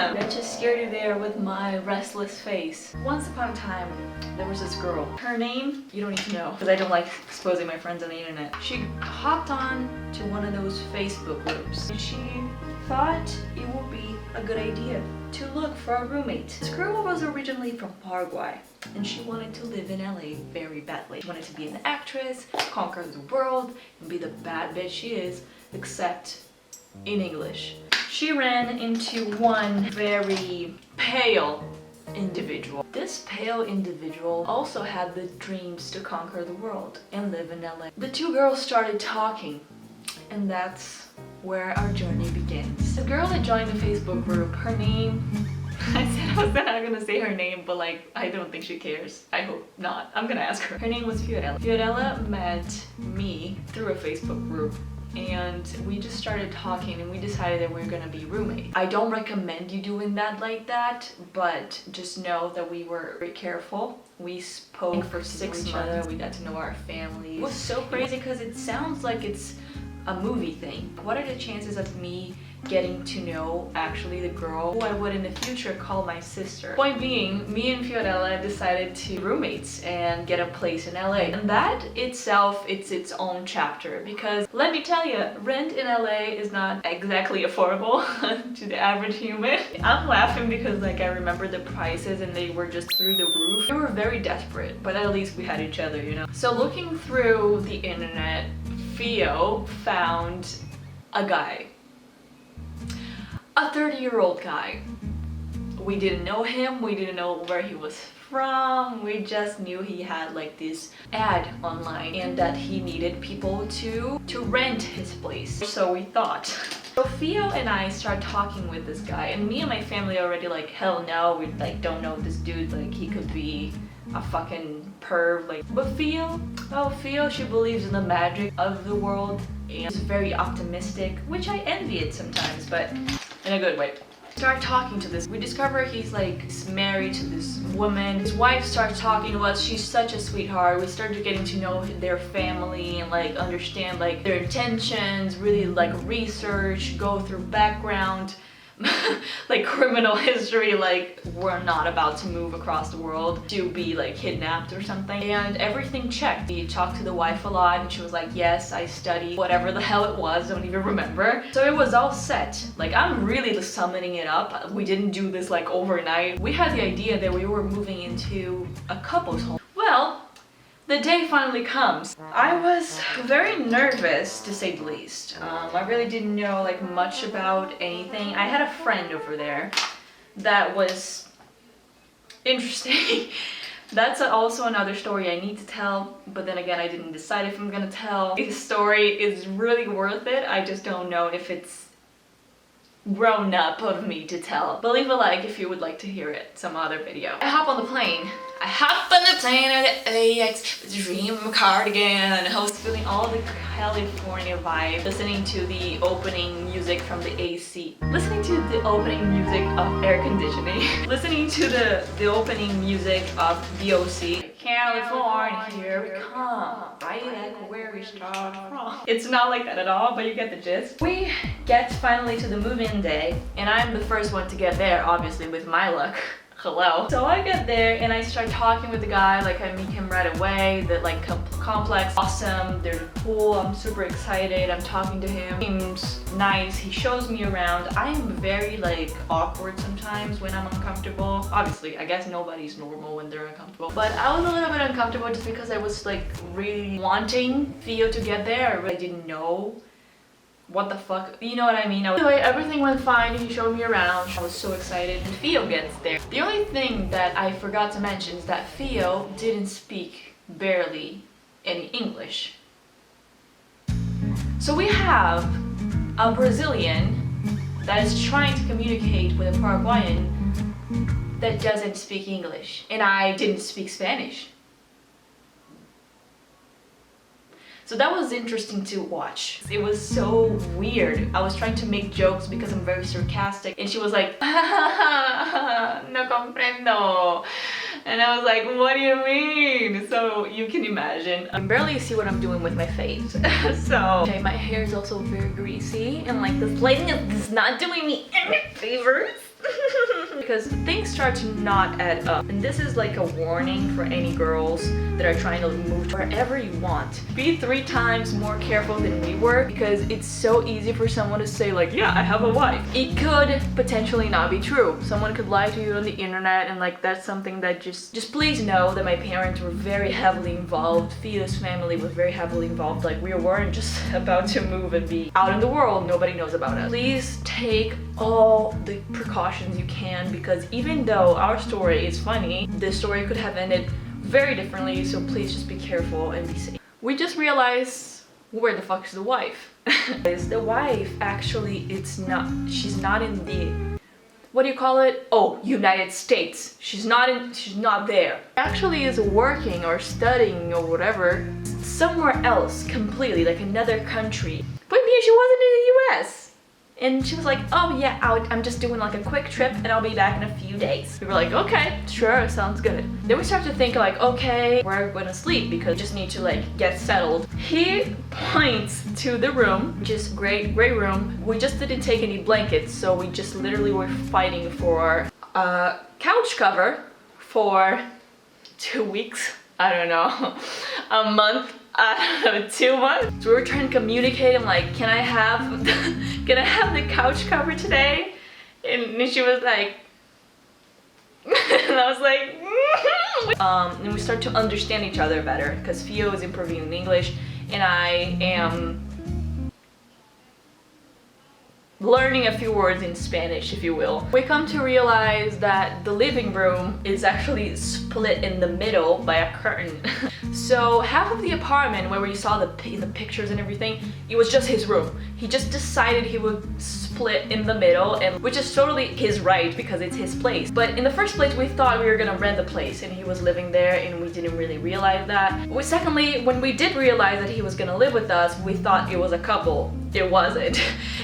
am. I just scared you there with my restless face. Once upon a time, there was this girl. Her name, you don't need to know, because I don't like exposing my friends on the internet. She hopped on to one of those Facebook groups, and she thought it would be a good idea to look for a roommate. This girl was originally from Paraguay, and she wanted to live in LA very badly. She wanted to be an actress, conquer the world, and be the bad bitch she is, except in English. She ran into one very pale individual. This pale individual also had the dreams to conquer the world and live in LA. The two girls started talking, and that's where our journey begins. The girl that joined the Facebook group, her name, I was not gonna say her name, but like, I don't think she cares. I hope not. I'm gonna ask her. Her name was Fiorella. Fiorella met me through a Facebook group, and we just started talking, and we decided that we were gonna be roommates. I don't recommend you doing that like that, but just know that we were very careful. We spoke for 6 months. We got to know our families. It was so crazy because it sounds like it's a movie thing. What are the chances of me getting to know actually the girl who I would in the future call my sister? Point being, me and Fiorella decided to be roommates and get a place in LA. And that itself, it's its own chapter, because let me tell you, rent in LA is not exactly affordable to the average human. I'm laughing because like I remember the prices and they were just through the roof. We were very desperate, but at least we had each other, you know? So looking through the internet, Theo found a guy. A 30-year-old guy. We didn't know him, we didn't know where he was from, we just knew he had like this ad online and that he needed people to rent his place. So we thought. So Theo and I started talking with this guy, and me and my family already like, hell no, we like don't know this dude, like he could be a fucking perv, like. But Theo, oh Theo, she believes in the magic of the world and is very optimistic, which I envy it sometimes, but in a good way. Start talking to this. We discover he's like married to this woman. His wife starts talking to us. She's such a sweetheart. We started getting to know their family and like understand like their intentions, really like research, go through background, like criminal history, like we're not about to move across the world to be like kidnapped or something, and everything checked. We talked to the wife a lot and she was like, yes, I studied whatever the hell it was, don't even remember. So it was all set. Like I'm really summoning it up. We didn't do this like overnight. We had the idea that we were moving into a couple's home. Well, the day finally comes. I was very nervous, to say the least. I really didn't know like much about anything. I had a friend over there that was interesting. That's also another story I need to tell, but then again, I didn't decide if I'm gonna tell. The story is really worth it. I just don't know if it's grown up of me to tell. But leave a like if you would like to hear it some other video. I hop on the plane. I hop on the plane at the AX, the dream cardigan, and I was feeling all the California vibe, listening to the opening music from the AC, listening to the opening music of air conditioning, listening to the opening music of VOC. California, here we come, right like where we start from. It's not like that at all, but you get the gist. We get finally to the move-in day, and I'm the first one to get there, obviously with my luck. Hello. So I get there and I start talking with the guy, like I meet him right away, the like complex, awesome, there's a pool, I'm super excited, I'm talking to him, seems nice, he shows me around. I'm very like awkward sometimes when I'm uncomfortable. Obviously, I guess nobody's normal when they're uncomfortable, but I was a little bit uncomfortable just because I was like really wanting Theo to get there. I really didn't know what the fuck, you know what I mean? Anyway, everything went fine, he showed me around, I was so excited, and Theo gets there. The only thing that I forgot to mention is that Theo didn't speak barely any English. So we have a Brazilian that is trying to communicate with a Paraguayan that doesn't speak English, and I didn't speak Spanish. So that was interesting to watch. It was so weird. I was trying to make jokes because I'm very sarcastic, and she was like, no comprendo. And I was like, what do you mean? So you can imagine. I can barely see what I'm doing with my face. So, okay, my hair is also very greasy, and like this lighting is not doing me any favors. because things start to not add up. And this is like a warning for any girls that are trying to move to wherever you want. Be 3 times more careful than we were, because it's so easy for someone to say like, yeah, I have a wife. It could potentially not be true. Someone could lie to you on the internet, and like that's something that just please know that my parents were very heavily involved. Fia's family was very heavily involved. Like we weren't just about to move and be out in the world. Nobody knows about us. Please take all the precautions you can, because even though our story is funny, this story could have ended very differently, so please just be careful and be safe. We just realized, where the fuck is the wife? The wife actually, she's not in the, what do you call it? Oh, United States. She's not there. Actually is working or studying or whatever somewhere else completely, like another country. But maybe she wasn't in the US. And she was like, oh yeah, I'm just doing like a quick trip and I'll be back in a few days. We were like, okay, sure, sounds good. Then we started to think like, okay, we're gonna sleep because we just need to like get settled. He points to the room, which is great room. We just didn't take any blankets, so we just literally were fighting for a couch cover for 2 weeks. I don't know, a month. I don't know, 2 months. So we were trying to communicate. I'm like, can I have the couch cover today? And she was like, and I was like, and we start to understand each other better because Fio is improving in English and I am learning a few words in Spanish, if you will. We come to realize that the living room is actually split in the middle by a curtain. So half of the apartment where we saw the pictures and everything, it was just his room. He just decided he would split in the middle, and which is totally his right because it's his place. But in the first place, we thought we were gonna rent the place and he was living there, and we didn't really realize that. Secondly, when we did realize that he was gonna live with us, we thought it was a couple. It wasn't.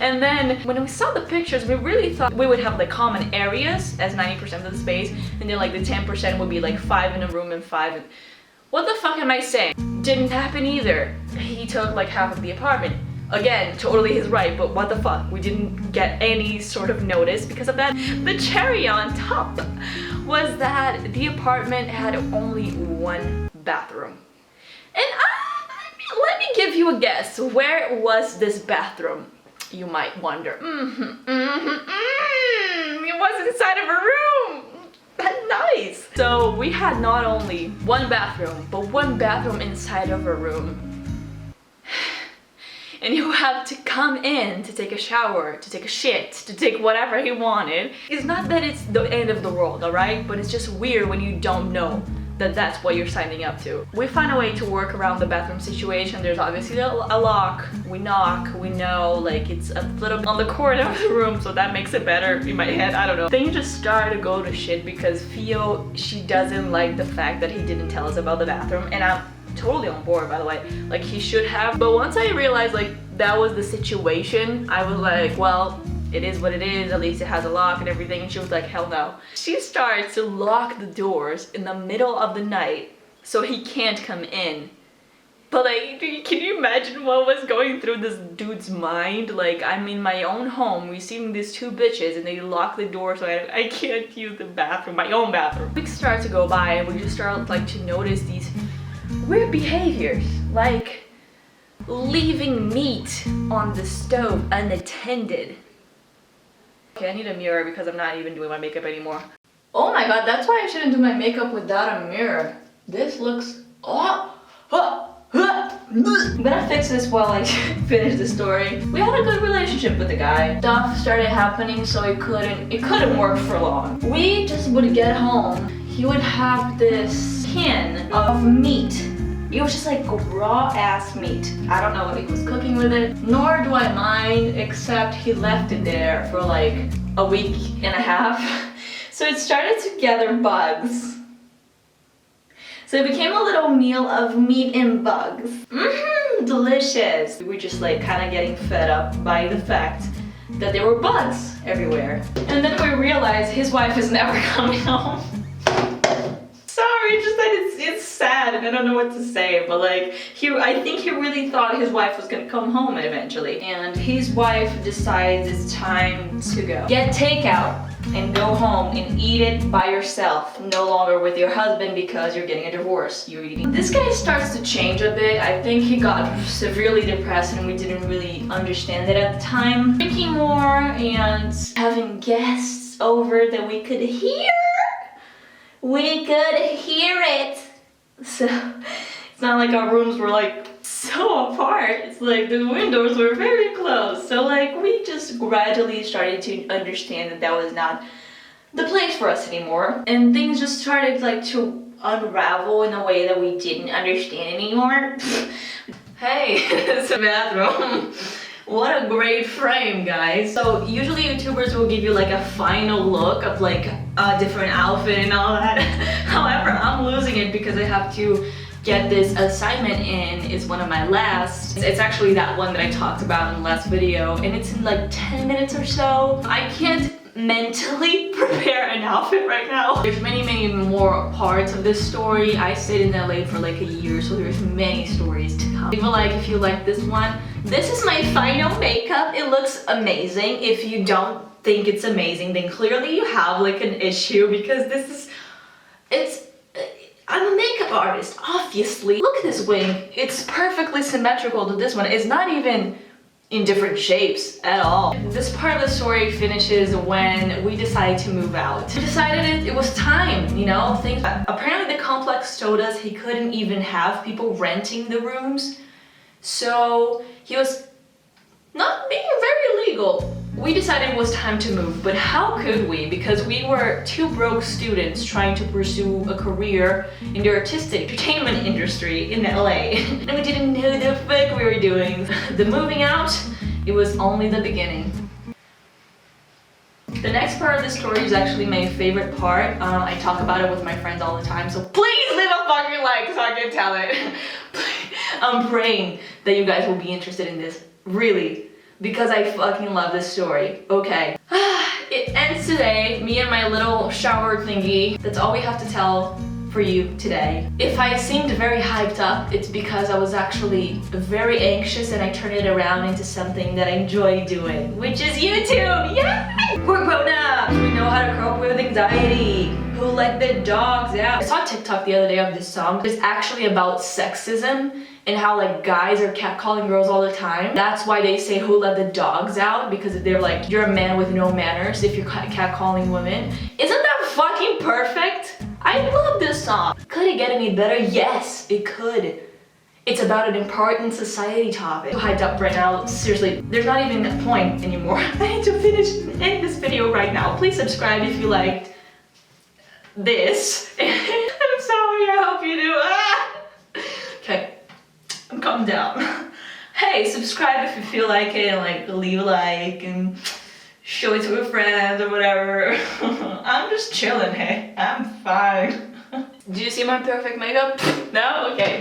And then when we saw the pictures, we really thought we would have like common areas as 90% of the space, and then like the 10% would be like 5 in a room and 5 in... What the fuck am I saying? Didn't happen either. He took like half of the apartment. Again, totally his right, but what the fuck? We didn't get any sort of notice because of that. The cherry on top was that the apartment had only 1 bathroom. And let me give you a guess. Where was this bathroom? You might wonder. It was inside of a room. That's nice. So we had not only 1 bathroom, but 1 bathroom inside of a room. And you have to come in to take a shower, to take a shit, to take whatever he wanted. It's not that it's the end of the world, alright? But it's just weird when you don't know that that's what you're signing up to. We find a way to work around the bathroom situation. There's obviously a lock. We knock, we know, like it's a little on the corner of the room, so that makes it better in my head, I don't know. Things just start to go to shit because Fio, she doesn't like the fact that he didn't tell us about the bathroom, and I'm totally on board, by the way. Like he should have. But once I realized like that was the situation, I was like, well, it is what it is, at least it has a lock and everything. And she was like, hell no. She starts to lock the doors in the middle of the night so he can't come in. But like, can you imagine what was going through this dude's mind? Like, I'm in my own home receiving these 2 bitches and they lock the door so I can't use the bathroom, my own bathroom. Weeks start to go by and we just start like to notice these weird behaviors, like leaving meat on the stove unattended. Okay, I need a mirror because I'm not even doing my makeup anymore. Oh my god, that's why I shouldn't do my makeup without a mirror. This looks... I'm gonna fix this while I finish the story. We had a good relationship with the guy. Stuff started happening, so it couldn't work for long. We just would get home. He would have this can of meat. It was just like raw ass meat. I don't know what he was cooking with it, nor do I mind, except he left it there for like a week and a half. So it started to gather bugs. So it became a little meal of meat and bugs. Delicious. We were just like kind of getting fed up by the fact that there were bugs everywhere. And then we realized his wife is never coming home. Sorry, just that it's sad and I don't know what to say, but like I think he really thought his wife was gonna come home eventually, and his wife decides it's time to go get takeout and go home and eat it by yourself, no longer with your husband because you're getting a divorce. You're eating. This guy starts to change a bit. I think he got severely depressed and we didn't really understand it at the time. Drinking more and having guests over that we could hear. We could hear it. So it's not like our rooms were like so apart. It's like the windows were very close. So like we just gradually started to understand that that was not the place for us anymore. And things just started like to unravel in a way that we didn't understand anymore. Hey, it's a bathroom. What a great frame, guys. So usually YouTubers will give you like a final look of like a different outfit and all that. However, I'm losing it because I have to get this assignment in. It's one of my last. It's actually that one that I talked about in the last video and it's in like 10 minutes or so. I can't mentally prepare an outfit right now. There's many more parts of this story. I stayed in LA for like a year, so there's many stories to come. Even like if you like this one, this is my final makeup. It looks amazing. If you don't think it's amazing, then clearly you have like an issue because this is, I'm a makeup artist, obviously. Look at this wing. It's perfectly symmetrical to this one. It's not even in different shapes at all. This part of the story finishes when we decided to move out. We decided it was time, you know, things. Apparently the complex told us he couldn't even have people renting the rooms. So he was not being very legal. We decided it was time to move, but how could we? Because we were two broke students trying to pursue a career in the artistic entertainment industry in LA. And we didn't know the fuck we were doing. The moving out, it was only the beginning. The next part of the story is actually my favorite part. I talk about it with my friends all the time, so please leave a fucking like so I can tell it. I'm praying that you guys will be interested in this, really. Because I fucking love this story. Okay. It ends today, me and my little shower thingy. That's all we have to tell for you today. If I seemed very hyped up, it's because I was actually very anxious and I turned it around into something that I enjoy doing, which is YouTube. Yay! We're grown up. We know how to cope with anxiety. Who let the dogs out? I saw TikTok the other day of this song. It's actually about sexism and how like guys are catcalling girls all the time. That's why they say who let the dogs out, because they're like, you're a man with no manners if you're catcalling women. Isn't that fucking perfect? I love this song. Could it get any better? Yes, it could. It's about an important society topic. I'm hyped up right now. Seriously, there's not even a point anymore. I need to finish and end this video right now. Please subscribe if you liked this. I'm sorry, I hope you do. Okay, I'm calm down. Hey, subscribe if you feel like it, and like leave a like and show it to a friend or whatever. I'm just chilling, hey, I'm fine. Do you see my perfect makeup? No? Okay.